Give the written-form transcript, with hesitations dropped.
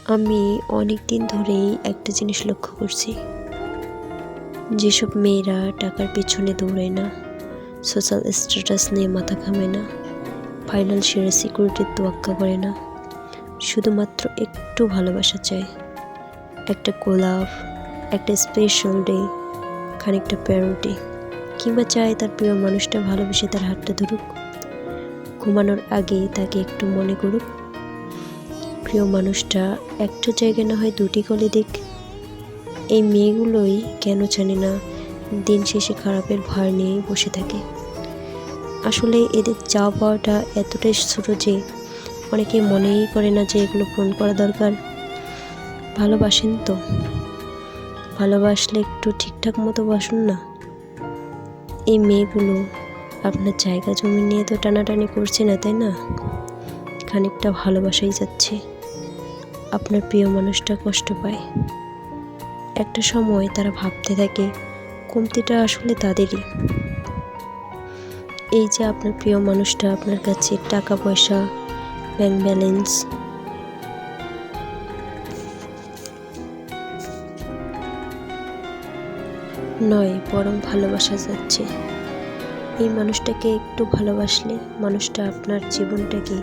আমি অনেক দিন ধরেই একটা জিনিস লক্ষ্য করছি। যেসব মেয়েরা টাকার পেছনে দৌড়ায় না, সোশ্যাল স্ট্যাটাস নিয়ে মাথা ঘামায় না, ফাইন্যান্সিয়াল সিকিউরিটির তোয়াক্কা করে না, শুধুমাত্র একটু ভালোবাসা চায়, একটা গোলাপ, একটা স্পেশাল ডে, খানিকটা প্যারোটি, কিংবা চায় তার প্রিয় মানুষটা ভালোবেসে তার হাতটা ধরুক, ঘুমানোর আগে তাকে একটু মনে করুক, প্রিয় মানুষটা একটা জায়গায় না হয় দুটি কলে দেখ। এই মেয়েগুলোই কেন জানি না দিন শেষে খারাপের ভার নিয়ে বসে থাকে। আসলে এদের চাওয়া পাওয়াটা এতটাই ছোট যে অনেকে মনেই করে না যে এগুলো পূরণ করা দরকার। ভালোবাসেন তো, ভালোবাসলে একটু ঠিকঠাক মতো বাসুন না। এই মেয়েগুলো আপনার জায়গা জমি নিয়ে তো টানাটানি করছে না, তাই না? খানিকটা ভালোবাসাই যাচ্ছে। আপনার প্রিয় মানুষটা কষ্ট পায়। একটা সময় তারা ভাবতে থাকে কমতিটা আসলে তাদেরই। এই যে আপনার প্রিয় মানুষটা আপনার কাছে টাকা পয়সা, ব্যাংক ব্যালেন্স নয়, বরং ভালোবাসা যাচ্ছে। এই মানুষটাকে একটু ভালোবাসলে মানুষটা আপনার জীবনটাকে